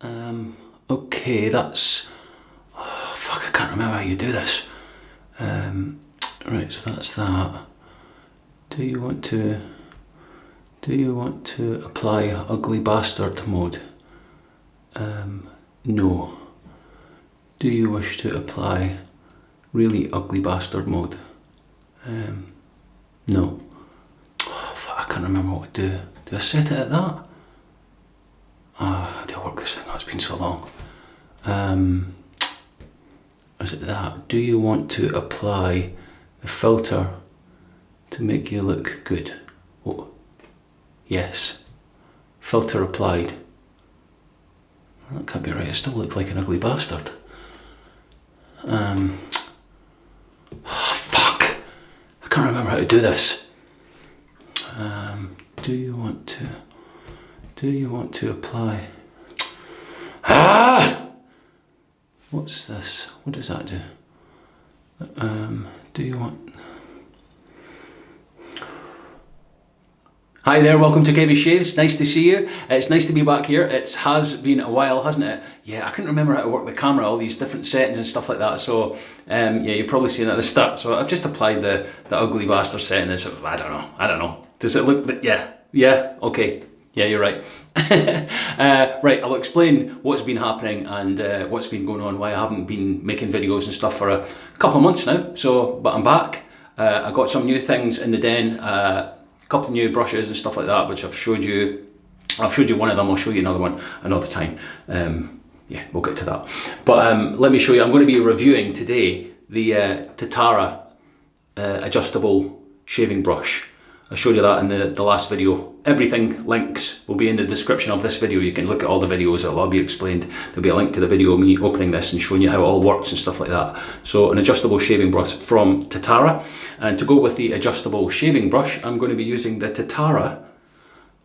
Okay, that's... Oh, fuck, I can't remember how you do this. Right, so that's that. Do you want to apply ugly bastard mode? No. Do you wish to apply really ugly bastard mode? No. Oh, fuck, I can't remember what to do. Do I set it at that? How do I work this thing? Oh, it's been so long. Is it that? Do you want to apply the filter to make you look good? Oh, yes. Filter applied. That can't be right. I still look like an ugly bastard. Oh, fuck. I can't remember how to do this. Do you want to apply? What's this? What does that do? Do you want... Hi there, welcome to KB Shaves. Nice to see you. It's nice to be back here. It has been a while, hasn't it? Yeah, I couldn't remember how to work the camera, all these different settings and stuff like that. So, yeah, you've probably seen it at the start. So I've just applied the ugly bastard setting. It's, I don't know. Does it look... Yeah, okay. Yeah, you're right. Right, I'll explain what's been happening and what's been going on, why I haven't been making videos and stuff for a couple of months now. So, but I'm back. I got some new things in the den, a couple of new brushes and stuff like that, which I've showed you. I've showed you one of them, I'll show you another one another time. Yeah, we'll get to that. But let me show you, I'm going to be reviewing today the Tatara adjustable shaving brush. I showed you that in the last video. Everything, links, will be in the description of this video. You can look at all the videos, it'll all be explained. There'll be a link to the video of me opening this and showing you how it all works and stuff like that. So an adjustable shaving brush from Tatara. And to go with the adjustable shaving brush, I'm going to be using the Tatara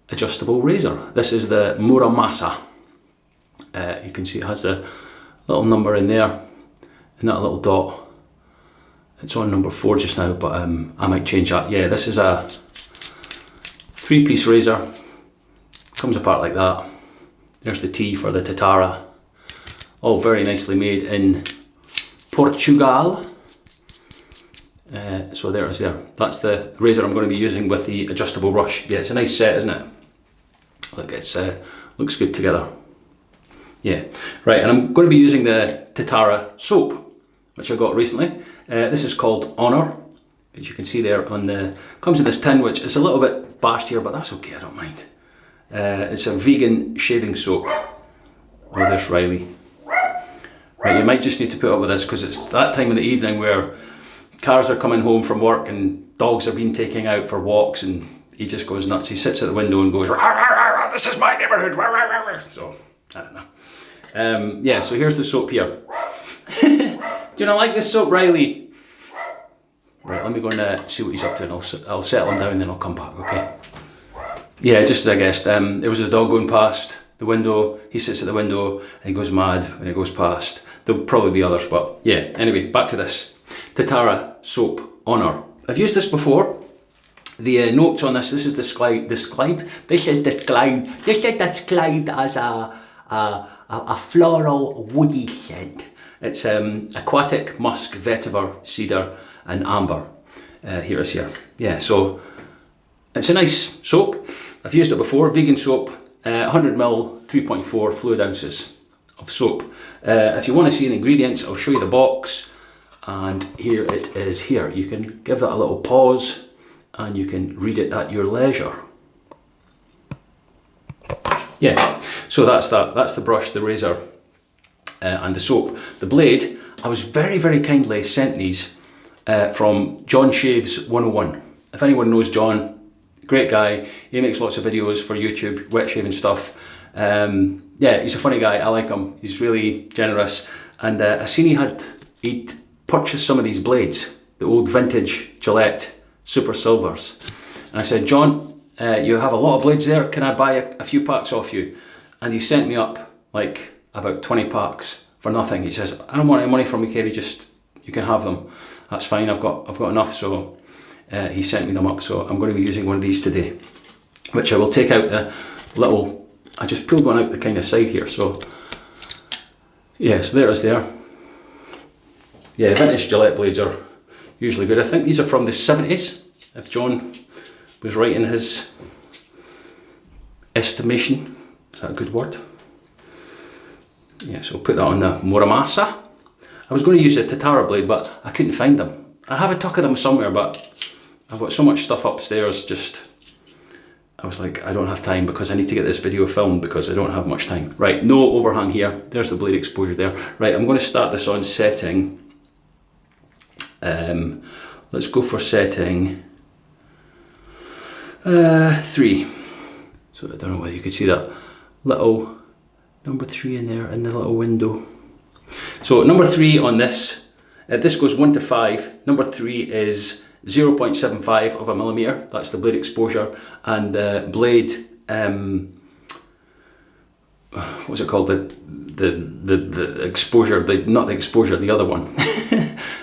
adjustable razor. This is the Muramasa. You can see it has a little number in there, and that little dot. It's on number 4 just now, but I might change that. Yeah, this is a 3-piece razor. Comes apart like that. There's the T for the Tatara. All very nicely made in Portugal. So there it is there. That's the razor I'm going to be using with the adjustable brush. Yeah, it's a nice set, isn't it? Look, it's looks good together. Yeah, right, and I'm going to be using the Tatara soap, which I got recently. This is called Honor, as you can see there on the, comes in this tin, which is a little bit bashed here, but that's okay, I don't mind. It's a vegan shaving soap. Oh, there's Riley. Right, you might just need to put up with this because it's that time of the evening where cars are coming home from work and dogs are being taken out for walks, and he just goes nuts. He sits at the window and goes, "Rah, rah, rah, rah, this is my neighbourhood." Rah, rah, rah, rah. So, I don't know. Yeah, so here's the soap here. Do you not like this soap, Riley? Right, let me go and see what he's up to, and I'll settle him down and then I'll come back, okay? Yeah, just as I guessed, there was a dog going past the window. He sits at the window and he goes mad when he goes past. There'll probably be others, but yeah, anyway, back to this. Tatara soap Honor. I've used this before. The notes on this is described as a floral woody scent. It's aquatic, musk, vetiver, cedar and amber. Here it is here. Yeah, so it's a nice soap. I've used it before, vegan soap, 100ml, 3.4 fluid ounces of soap. If you want to see the ingredients, I'll show you the box, and here it is here. You can give that a little pause and you can read it at your leisure. Yeah, so that's that. That's the brush, the razor, and the soap. The blade, I was very, very kindly sent these from John Shaves 101. If anyone knows John, great guy. He makes lots of videos for YouTube, wet shaving stuff. Yeah, he's a funny guy. I like him. He's really generous. And I seen he'd purchased some of these blades, the old vintage Gillette Super Silvers. And I said, John, you have a lot of blades there. Can I buy a few packs off you? And he sent me up like about 20 packs for nothing. He says, I don't want any money from you, Kevin, just, you can have them. That's fine, I've got enough. So he sent me them up. So I'm going to be using one of these today, which I will take out the little, I just pulled one out the kind of side here. So Yeah, so there it is there. Yeah, vintage Gillette blades are usually good. I think these are from the 70s, if John was right in his estimation. Is that a good word? Yeah, so put that on the Muramasa. I was going to use a Tatara blade, but I couldn't find them. I have a tuck of them somewhere, but I've got so much stuff upstairs, just, I was like, I don't have time because I need to get this video filmed because I don't have much time. Right, no overhang here. There's the blade exposure there. Right, I'm going to start this on setting. Let's go for setting 3. So I don't know whether you could see that little number 3 in there in the little window. So number 3 on this, this goes 1 to 5. Number 3 is 0.75 of a millimeter. That's the blade exposure, and the blade, what's it called? The exposure, not the exposure, the other one.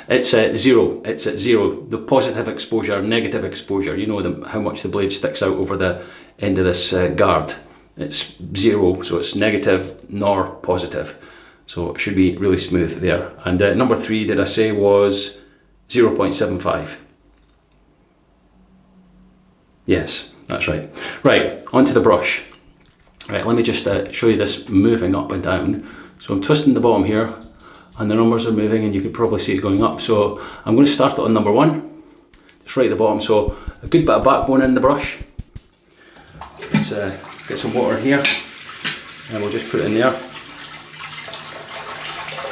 It's at 0. It's at 0. The positive exposure, negative exposure. You know how much the blade sticks out over the end of this guard. It's 0, so it's negative nor positive. So it should be really smooth there. And number 3, did I say, was 0.75? Yes, that's right. Right, onto the brush. Right, let me just show you this moving up and down. So I'm twisting the bottom here, and the numbers are moving, and you can probably see it going up. So I'm going to start it on number 1, just right at the bottom. So a good bit of backbone in the brush. Let's get some water here, and we'll just put it in there.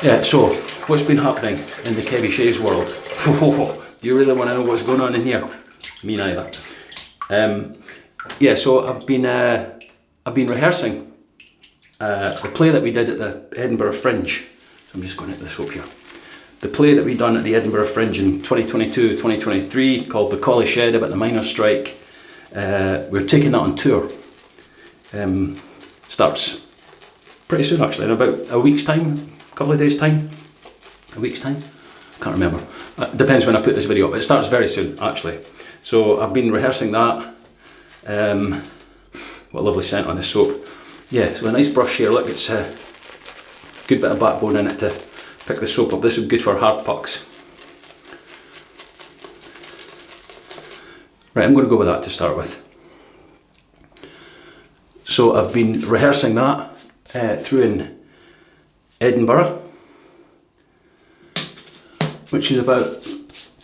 Yeah, so what's been happening in the Kevy Shaves world? Do you really want to know what's going on in here? Me neither. Yeah, so I've been rehearsing the play that we did at the Edinburgh Fringe. So I'm just going into the soap here. The play that we done at the Edinburgh Fringe in 2022-2023 called The Collie Shed about the miners' strike. We're taking that on tour. Starts pretty soon, actually, in about a week's time, a couple of days' time, a week's time. Can't remember. Depends when I put this video up. It starts very soon, actually. So I've been rehearsing that. What a lovely scent on this soap. Yeah, so a nice brush here. Look, it's a good bit of backbone in it to pick the soap up. This would be good for hard pucks. Right, I'm going to go with that to start with. So I've been rehearsing that through in Edinburgh, which is about,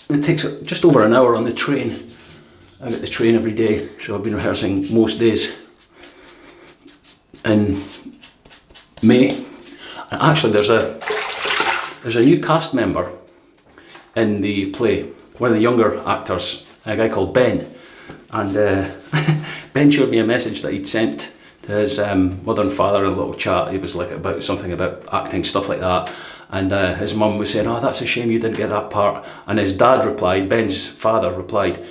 it takes just over an hour on the train. I get the train every day, so I've been rehearsing most days in May. And actually there's a new cast member in the play, one of the younger actors, a guy called Ben. And Ben showed me a message that he'd sent to his mother and father, a little chat. He was like about something about acting, stuff like that. And his mum was saying, oh, that's a shame you didn't get that part. And his dad replied, Ben's father replied,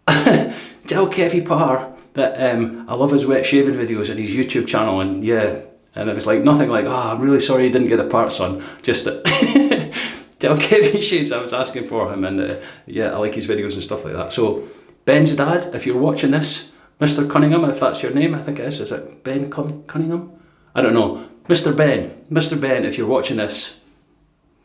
tell Kevy Parr that I love his wet shaving videos and his YouTube channel, and yeah. And it was like, nothing like, oh, I'm really sorry you didn't get the part, son. Just that tell Kevy Shaves I was asking for him, and yeah, I like his videos and stuff like that. So Ben's dad, if you're watching this, Mr. Cunningham, if that's your name, I think it is it Ben Cunningham? I don't know. Mr. Ben, if you're watching this,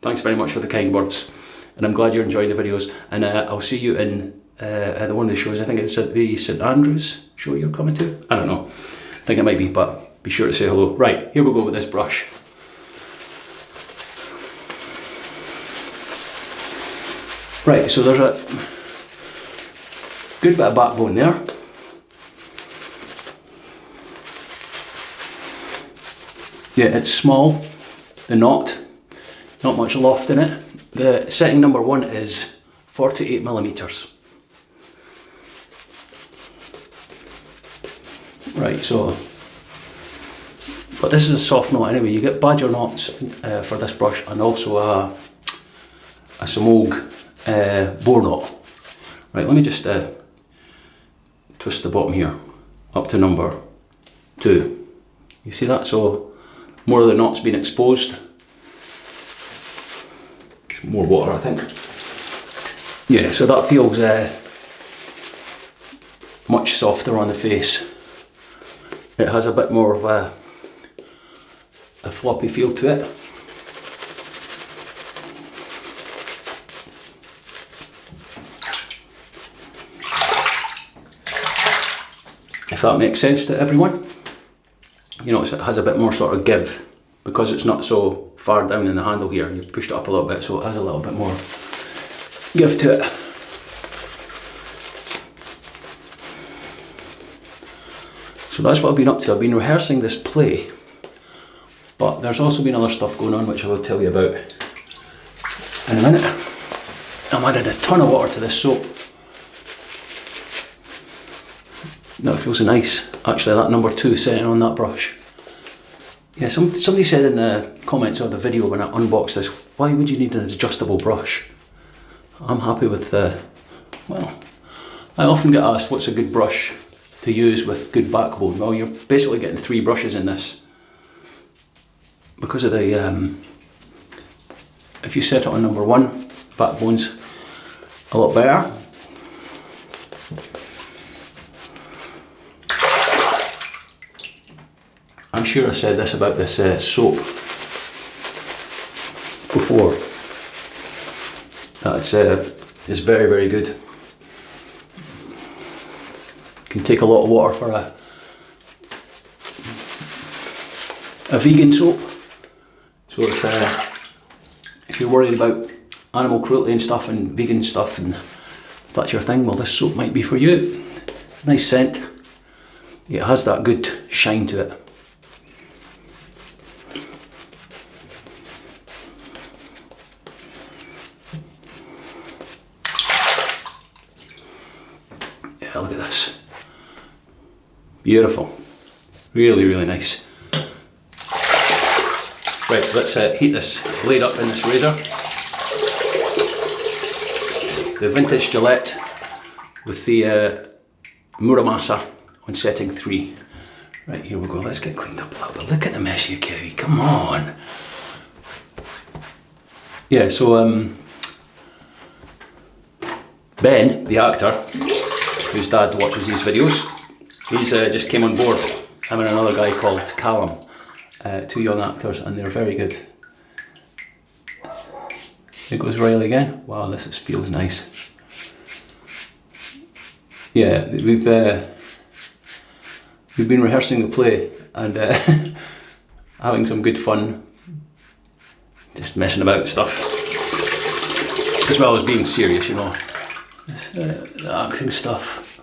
thanks very much for the kind words, and I'm glad you're enjoying the videos, and I'll see you in one of the shows. I think it's at the St Andrews show you're coming to. I don't know. I think it might be, but be sure to say hello. Right, here we go with this brush. Right, so there's a good bit of backbone there. Yeah, it's small, the knot, not much loft in it. The setting number 1 is 48 millimeters. Right, so, but this is a soft knot anyway. You get badger knots for this brush, and also a Samogue boar knot. Right, let me just twist the bottom here up to number 2. You see that? So more of the knots being exposed. More water, I think. Yeah, so that feels much softer on the face. It has a bit more of a a floppy feel to it. If that makes sense to everyone. You know, it has a bit more sort of give because it's not so far down in the handle here. You've pushed it up a little bit, so it has a little bit more give to it. So that's what I've been up to. I've been rehearsing this play, but there's also been other stuff going on which I will tell you about in a minute. I'm adding a ton of water to this soap. No, it feels nice. Actually, that number 2 setting on that brush. Yeah, somebody said in the comments of the video when I unboxed this, why would you need an adjustable brush? I'm happy with well, I often get asked what's a good brush to use with good backbone. Well, you're basically getting 3 brushes in this. Because of the, if you set it on number 1, backbone's a lot better. I'm sure I said this about this soap before. That it's very, very good. Can take a lot of water for a vegan soap. So if you're worried about animal cruelty and stuff and vegan stuff, and if that's your thing, well, this soap might be for you. Nice scent. It has that good shine to it. Yeah, look at this. Beautiful. Really, really nice. Right, let's heat this blade up in this razor. The vintage Gillette with the Muramasa on setting 3. Right, here we go. Let's get cleaned up a little bit. Look at the mess, you Kevy. Come on. Yeah, so Ben, the actor, whose dad watches these videos, he's just came on board. Him and another guy called Callum. 2 young actors, and they're very good. There goes Riley again. Wow, this feels nice. Yeah, we've been rehearsing the play and having some good fun, just messing about and stuff, as well as being serious, you know. The acting stuff.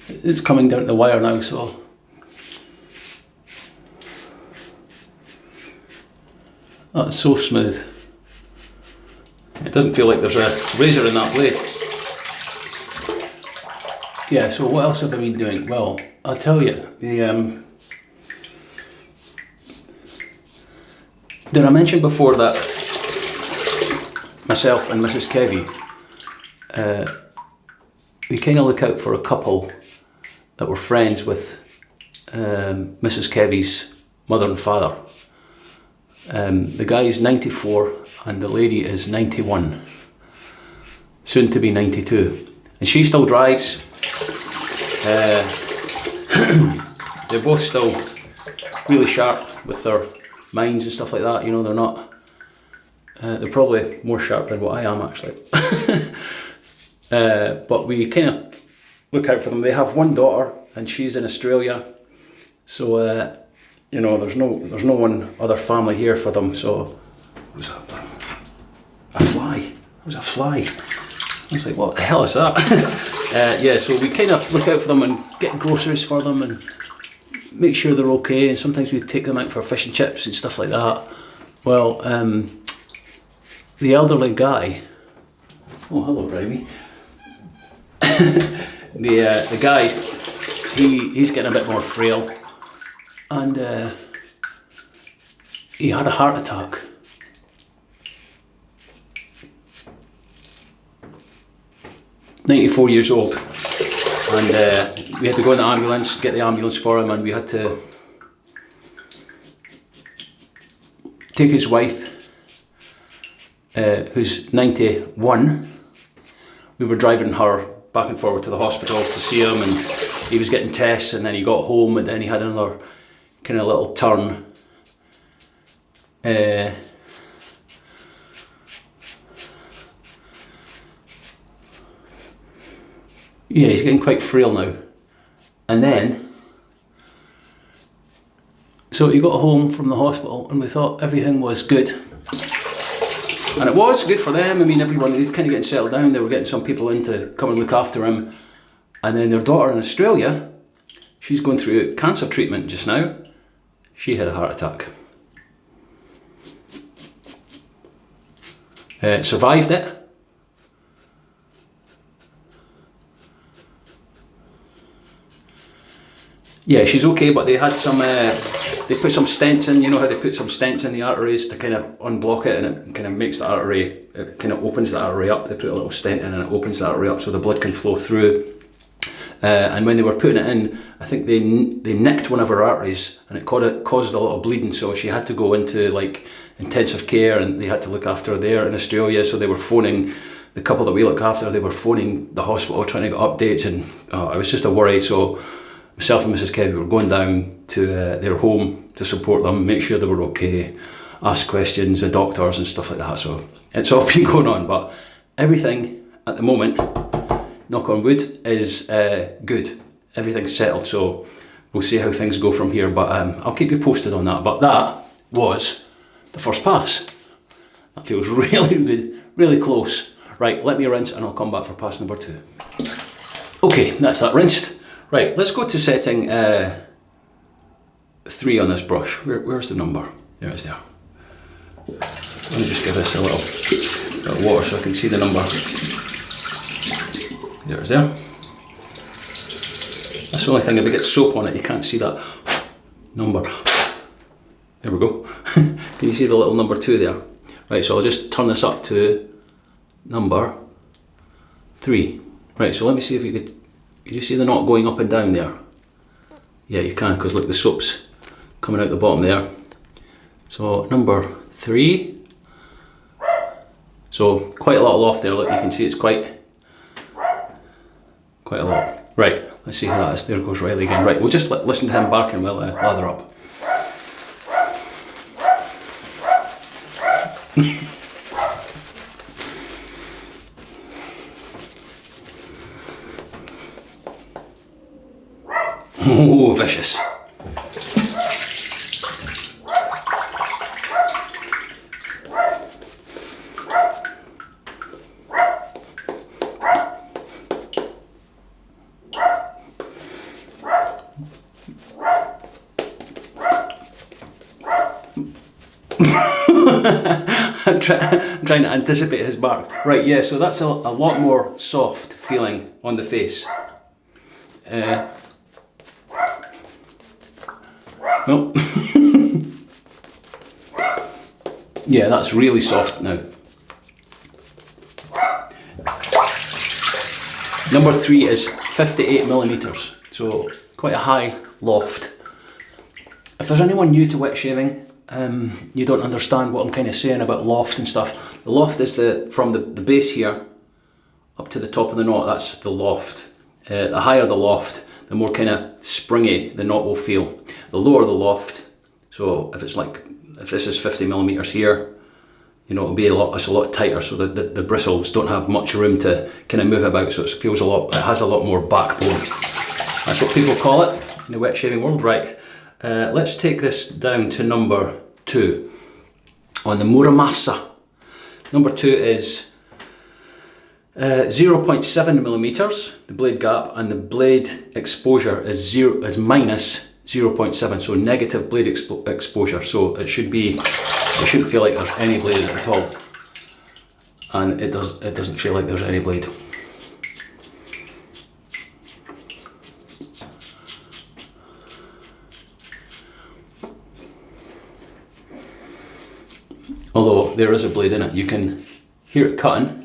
It's coming down to the wire now, so. That's so smooth. It doesn't feel like there's a razor in that blade. Yeah, so what else have I been doing? Well, I'll tell you. Did I mention before that myself and Mrs. Kevy, we kind of look out for a couple that were friends with Mrs. Kevy's mother and father. The guy is 94 and the lady is 91, soon to be 92, and she still drives. They're both still really sharp with their minds and stuff like that, you know. They're not, they're probably more sharp than what I am actually. But we kind of look out for them. They have one daughter and she's in Australia, so you know, there's no one other family here for them. So it was a fly. It was a fly. I was like, what the hell is that? Yeah, so we kind of look out for them and get groceries for them and make sure they're okay. And sometimes we take them out for fish and chips and stuff like that. Well, the elderly guy. Oh, hello, Brimey. The guy, he's getting a bit more frail. And he had a heart attack. "94 years old, and we had to go in the ambulance, get the ambulance for him, and we had to take his wife, who's 91. We were driving her back and forward to the hospital to see him, and he was getting tests, and then he got home, and then he had another kind of little turn. Yeah, he's getting quite frail now. And then, so he got home from the hospital and we thought everything was good. And it was good for them. I mean, everyone, they kind of getting settled down. They were getting some people in to come and look after him. And then their daughter in Australia, she's going through cancer treatment just now. She had a heart attack. Survived it. Yeah, she's okay, but they had some, they put some stents in, you know how they put some stents in the arteries to kind of unblock it, and it kind of makes the artery, it kind of opens the artery up. They put a little stent in and it opens the artery up so the blood can flow through. And when they were putting it in, I think they nicked one of her arteries and it caused a lot of bleeding, so she had to go into like intensive care and they had to look after her there in Australia. So they were phoning, the couple that we look after, they were phoning the hospital trying to get updates, and it was just a worry. So myself and Mrs. Kevy were going down to their home to support them, make sure they were okay, ask questions, the doctors and stuff like that. So it's all been going on, but everything at the moment, knock on wood, is good. Everything's settled, so we'll see how things go from here, but I'll keep you posted on that. But that was the first pass. That feels really good, really close. Right, let me rinse and I'll come back for pass number 2. Okay, that's that rinsed. Right, let's go to setting 3 on this brush. Where's the number? There it is there. Let me just give this a little water so I can see the number. There it is there. That's the only thing, if it gets soap on it, you can't see that number. There we go. Can you see the little number 2 there? Right, so I'll just turn this up to number 3. Right, so let me see if you could you see the knot going up and down there? Yeah, you can, because look, the soap's coming out the bottom there. So number 3. So quite a lot of loft there, look, you can see it's quite a lot. Right, let's see how that is. There goes Riley again. Right, we'll just listen to him barking while I lather up. Oh, vicious. I'm trying to anticipate his bark. Right, yeah, so that's a lot more soft feeling on the face. Well, yeah, that's really soft now. Number 3 is 58 millimeters, so quite a high loft. If there's anyone new to wet shaving, you don't understand what I'm kind of saying about loft and stuff. The loft is from the base here up to the top of the knot. That's the loft. The higher the loft, the more kind of springy the knot will feel. The lower the loft, so if this is 50 millimeters here, you know, it's a lot tighter, so the bristles don't have much room to kind of move about, so it has a lot more backbone. That's what people call it in the wet shaving world. Right, let's take this down to number 2 on the Muramasa. Number 2 is 0.7 millimeters, the blade gap, and the blade exposure is minus 0.7, so negative blade exposure. So it shouldn't feel like there's any blade at all, and it doesn't feel like there's any blade. Although there is a blade in it, you can hear it cutting.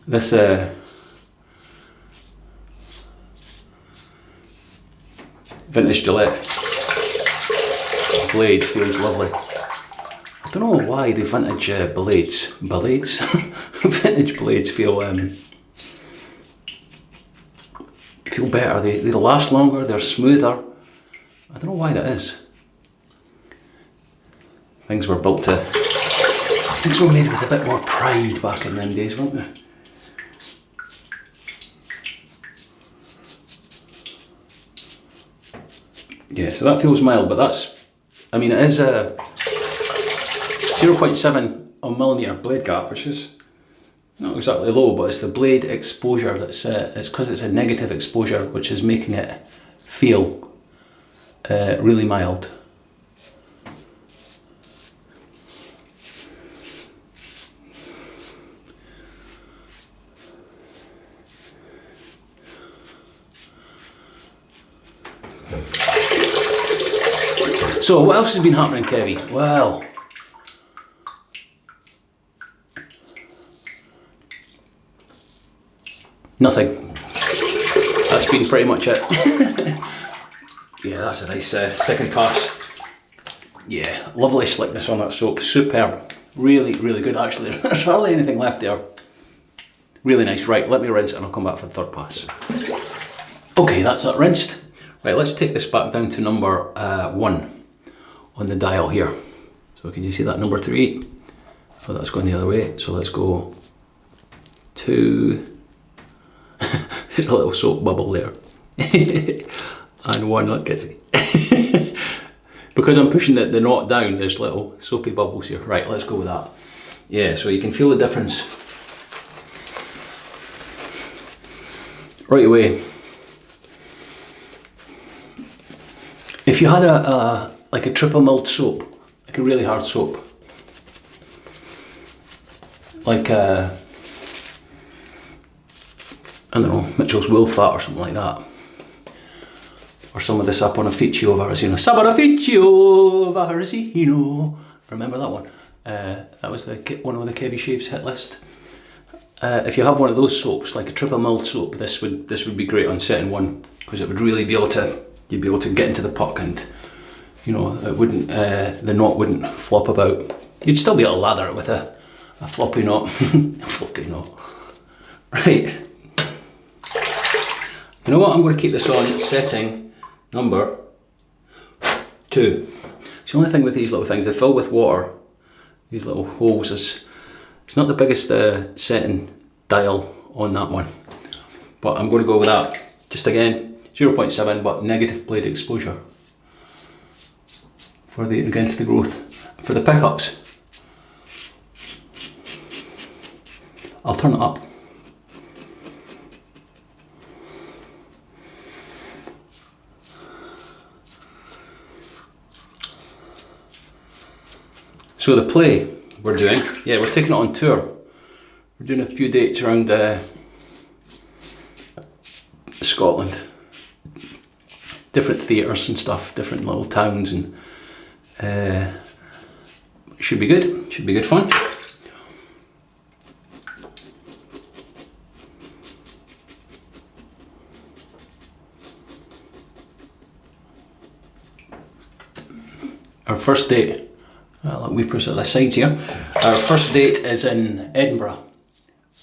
This vintage Gillette blade feels lovely. I don't know why the vintage vintage blades feel feel better. They last longer, they're smoother. I don't know why that is. Things were built to... Things were made with a bit more pride back in them days, weren't they? Yeah, so that feels mild, but that's... I mean, it is a 0.7 millimeter blade gap, which is not exactly low, but it's the blade exposure that's... it's because it's a negative exposure, which is making it feel really mild. So what else has been happening, Kevy? Well, nothing. That's been pretty much it. Yeah, that's a nice second pass. Yeah, lovely slickness on that soap, superb. Really, really good actually. There's hardly anything left there. Really nice. Right, let me rinse it and I'll come back for the third pass. Okay, that's that rinsed. Right, let's take this back down to number 1 on the dial here. So can you see that number 3? Oh, that's going the other way. So let's go 2. There's a little soap bubble there. And 1, look at it. Because I'm pushing the knot down, there's little soapy bubbles here. Right, let's go with that. Yeah, so you can feel the difference right away. If you had like a triple milled soap, like a really hard soap, like I don't know, Mitchell's wool fat or something like that, or some of the Saponificio Varesino. Saponificio Varesino. Remember that one? That was one of the Kevy Shaves hit list. If you have one of those soaps, like a triple milled soap, this would be great on setting 1, because it would really be able to, you'd be able to get into the puck and, you know, it wouldn't, the knot wouldn't flop about. You'd still be able to lather it with a floppy knot. Floppy knot. Right. You know what, I'm going to keep this on setting number 2. It's the only thing with these little things, they fill with water. These little holes, it's not the biggest setting dial on that one. But I'm going to go with that. Just again, 0.7 but negative blade exposure for the against the growth. For the pickups, I'll turn it up. So the play we're doing, yeah, we're taking it on tour. We're doing a few dates around Scotland. Different theatres and stuff, different little towns, and should be good. Should be good fun. Our first date, let me put it at the sides here. Our first date is in Edinburgh,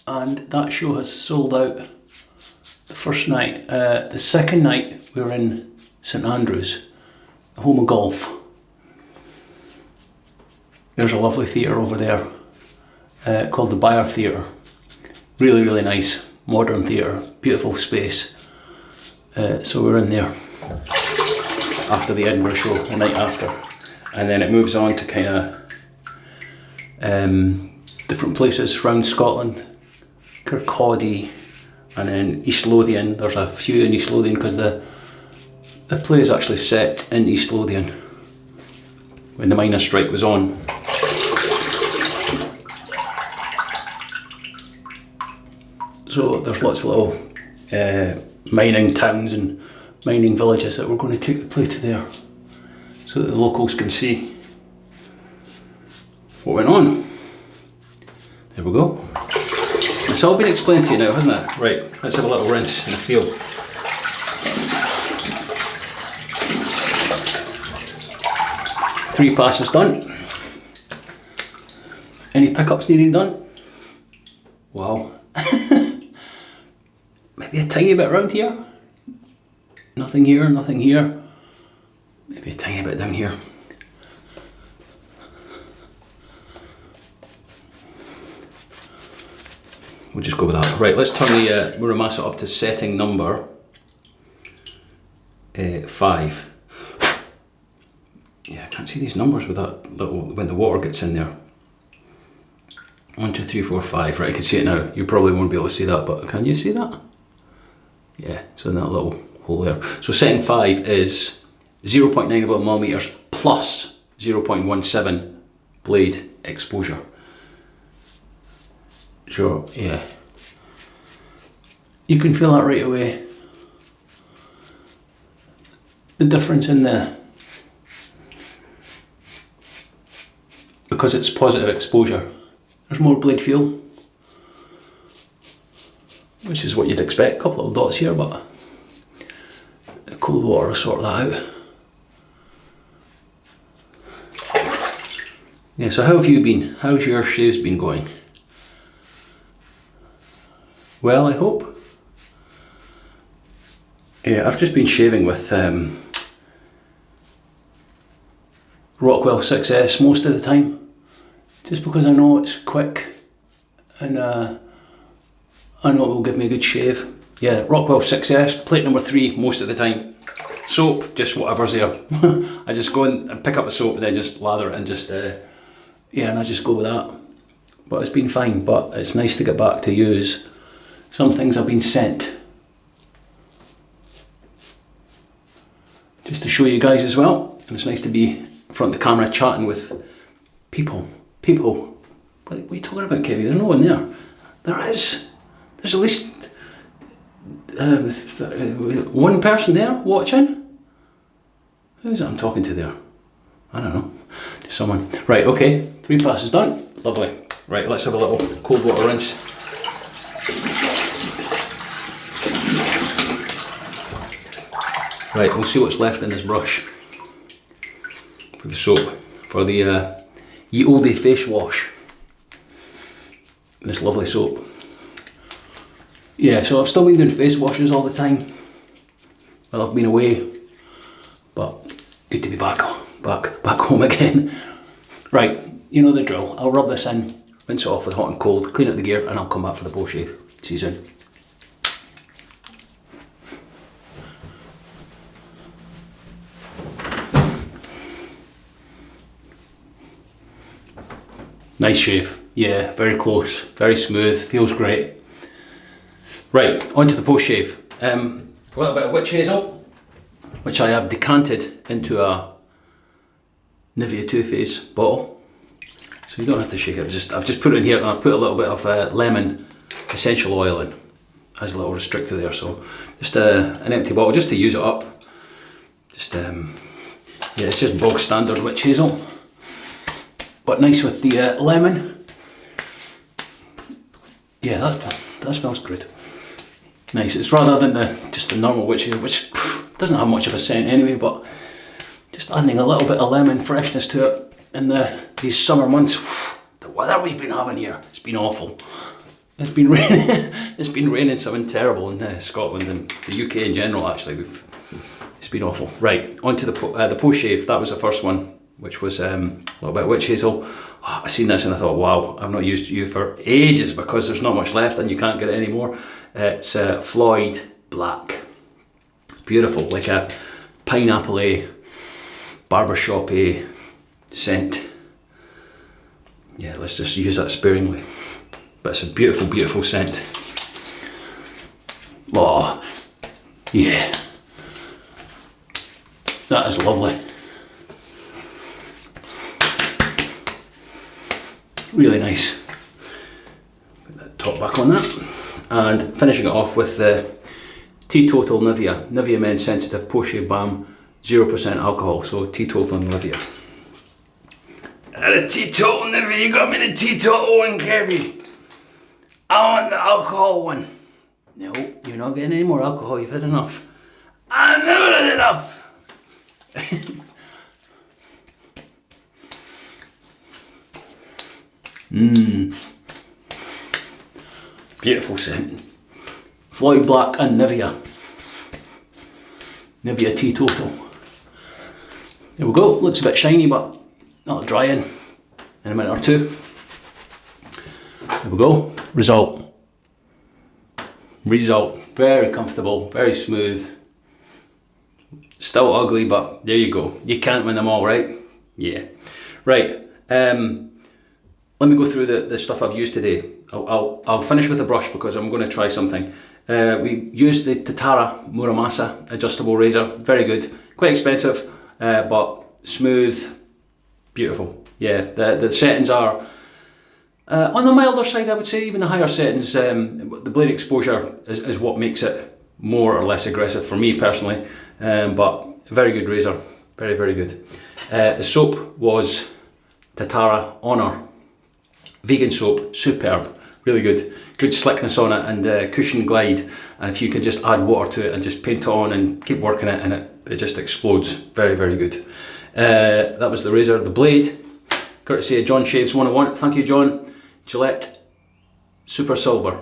and that show has sold out the first night. The second night we were in St Andrews, the home of golf. There's a lovely theatre over there called the Byre Theatre. Really, really nice, modern theatre, beautiful space. So we're in there after the Edinburgh show, the night after. And then it moves on to kind of different places around Scotland, Kirkcaldy, and then East Lothian. There's a few in East Lothian because the play is actually set in East Lothian when the miners' strike was on. So there's lots of little mining towns and mining villages that we're going to take the play to there, so that the locals can see what went on. There we go. It's all been explained to you now, hasn't it? Right, let's have a little rinse and a feel. Three passes done. Any pickups needing done? Wow. Maybe a tiny bit around here. Nothing here, nothing here. Maybe a tiny bit down here. We'll just go with that. Right, let's turn the Muramasa up to setting number 5. Yeah, I can't see these numbers with that little, when the water gets in there. 1, 2, 3, 4, 5. Right, I can see it now. You probably won't be able to see that, but can you see that? Yeah, so in that little hole there. So setting 5 is 0.9 millimeters plus 0.17 blade exposure. Sure, yeah. You can feel that right away. The difference in the, because it's positive exposure, there's more blade feel, which is what you'd expect. A couple of dots here, but the cold water will sort that out. Yeah, so how have you been? How's your shaves been going? Well, I hope. Yeah, I've just been shaving with Rockwell 6S most of the time, just because I know it's quick and I know it will give me a good shave. Yeah, Rockwell 6S, plate number 3 most of the time. Soap, just whatever's there. I just go in and pick up a soap and then just lather it and just, yeah, and I just go with that. But it's been fine, but it's nice to get back to use some things I've been sent. Just to show you guys as well, and it's nice to be in front of the camera chatting with people. People, what are you talking about, Kevin? There's no one there. There is. There's at least one person there watching. Who's it I'm talking to there? I don't know. Just someone. Right, okay. 3 passes done. Lovely. Right, let's have a little cold water rinse. Right, we'll see what's left in this brush for the soap, for the Ye Olde face wash. This lovely soap. Yeah, so I've still been doing face washes all the time while I've been away, but good to be back home again. Right, you know the drill. I'll rub this in, rinse it off with hot and cold, clean out the gear, and I'll come back for the bow shave. See you soon. Nice shave. Yeah, very close, very smooth, feels great. Right, onto the post shave. A little bit of witch hazel, which I have decanted into a Nivea Too Faced bottle. So you don't have to shake it, I've just put it in here and I put a little bit of lemon essential oil in. Has a little restrictor there, so just an empty bottle just to use it up. Just yeah, it's just bog standard witch hazel, but nice with the lemon. Yeah, that smells good. Nice. It's rather than just the normal witch hazel, which doesn't have much of a scent anyway, but just adding a little bit of lemon freshness to it in these summer months. The weather we've been having here, it's been awful. It's been raining. It's been raining something terrible in Scotland and the UK in general. Actually, it's been awful. Right, onto the post shave. That was the first one, which was a little bit of witch hazel. Oh, I seen this and I thought, wow, I've not used you for ages because there's not much left and you can't get it anymore. It's Floid Black. Beautiful, like a pineapple-y, barbershop-y scent. Yeah, let's just use that sparingly. But it's a beautiful, beautiful scent. Oh, yeah. That is lovely. Really nice. Put that top back on that. And finishing it off with the Teetotal Nivea Men Sensitive Post Shave Balm, 0% alcohol, so Teetotal Nivea. The Teetotal Nivea, you got me the Teetotal one, Kevin. I want the alcohol one. No, you're not getting any more alcohol, you've had enough. I've never had enough. Beautiful scent. Floid Black and Nivea. Nivea Teetotal. There we go, looks a bit shiny, but that'll dry in a minute or two. There we go, result. Very comfortable, very smooth. Still ugly, but there you go. You can't win them all, right? Yeah. Right, let me go through the stuff I've used today. I'll finish with the brush because I'm going to try something. We used the Tatara Muramasa adjustable razor, very good. Quite expensive, but smooth, beautiful. Yeah, the settings are on the milder side, I would say. Even the higher settings, the blade exposure is what makes it more or less aggressive for me personally, but very good razor, very, very good. The soap was Tatara Honor vegan soap, superb, really good. Good slickness on it and cushion glide, and if you can just add water to it and just paint it on and keep working it, and it just explodes. Very, very good. That was the razor. The blade, courtesy of John Shaves 101. Thank you, John. Gillette Super Silver.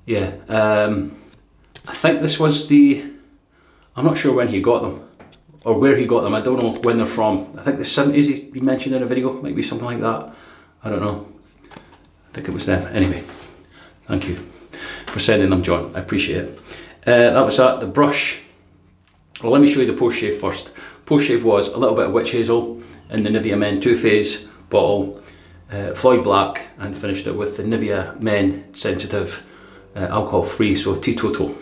Yeah, I think this was I'm not sure when he got them or where he got them. I don't know when they're from. I think the 70s he mentioned in a video, might be something like that. I don't know. I think it was them. Anyway, thank you for sending them, John. I appreciate it. That was that. The brush. Well, let me show you the post shave first. Post shave was a little bit of witch hazel in the Nivea Men 2-phase bottle, Floid Black, and finished it with the Nivea Men Sensitive alcohol free, so Teetotal.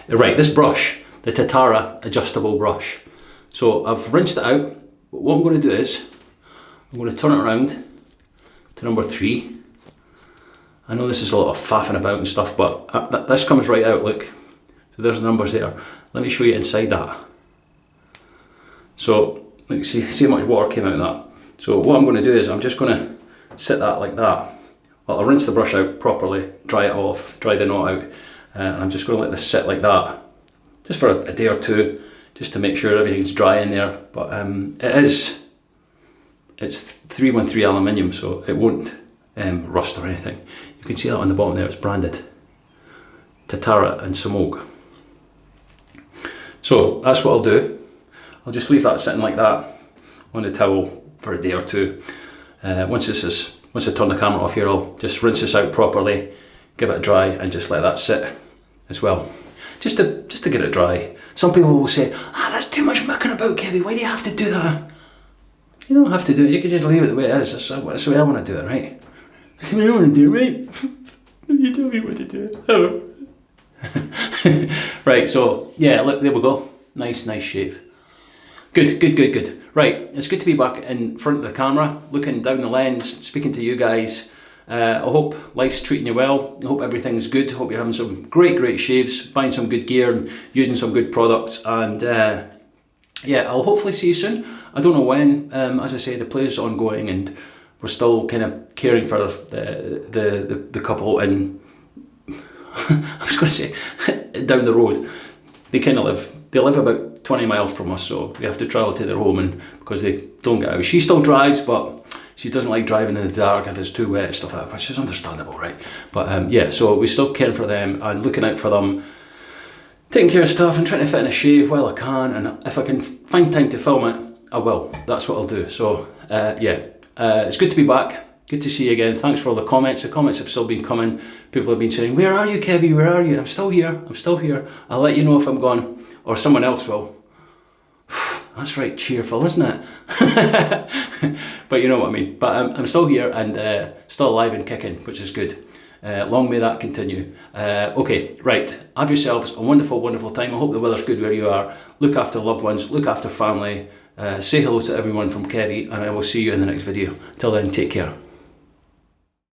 Right, this brush, the Tatara adjustable brush. So I've rinsed it out. But what I'm going to do is I'm going to turn it around to number 3. I know this is a lot of faffing about and stuff, but this comes right out, look. So there's the numbers there. Let me show you inside that. So, look, see how much water came out of that. So what I'm going to do is I'm just going to sit that like that. Well, I'll rinse the brush out properly, dry it off, dry the knot out, and I'm just going to let this sit like that, just for a day or two, just to make sure everything's dry in there. But it's 313 aluminium, so it won't rust or anything. You can see that on the bottom there, it's branded Tatara and Samog. So that's what I'll do. I'll just leave that sitting like that on the towel for a day or two. Once I turn the camera off here, I'll just rinse this out properly, give it a dry, and just let that sit as well. Just to get it dry. Some people will say, that's too much mucking about, Kevin, why do you have to do that? You don't have to do it, you can just leave it the way it is. That's the way I want to do it, right? That's the way I want to do it, right? You tell me what to do. Right, so yeah, look, there we go. Nice shave. Good. Right, it's good to be back in front of the camera, looking down the lens, speaking to you guys. I hope life's treating you well. I hope everything's good. I hope you're having some great shaves, buying some good gear and using some good products. And yeah, I'll hopefully see you soon. I don't know when. As I say, the play is ongoing and we're still kind of caring for the couple in, I was going to say, down the road. They live about 20 miles from us, so we have to travel to their home, and because they don't get out. She still drives, but she doesn't like driving in the dark if it's too wet and stuff like that, which is understandable, right? But yeah, so we're still caring for them and looking out for them, taking care of stuff and trying to fit in a shave while I can, and if I can find time to film it, I will. That's what I'll do. So yeah, it's good to be back. Good to see you again. Thanks for all the comments. The comments have still been coming. People have been saying, where are you, Kevy? Where are you? I'm still here. I'll let you know if I'm gone, or someone else will. That's right, cheerful, isn't it? But you know what I mean. But I'm still here and still alive and kicking, which is good. Long may that continue. Okay, right. Have yourselves a wonderful time. I hope the weather's good where you are. Look after loved ones, look after family. Say hello to everyone from Kevy, and I will see you in the next video. Till then, take care.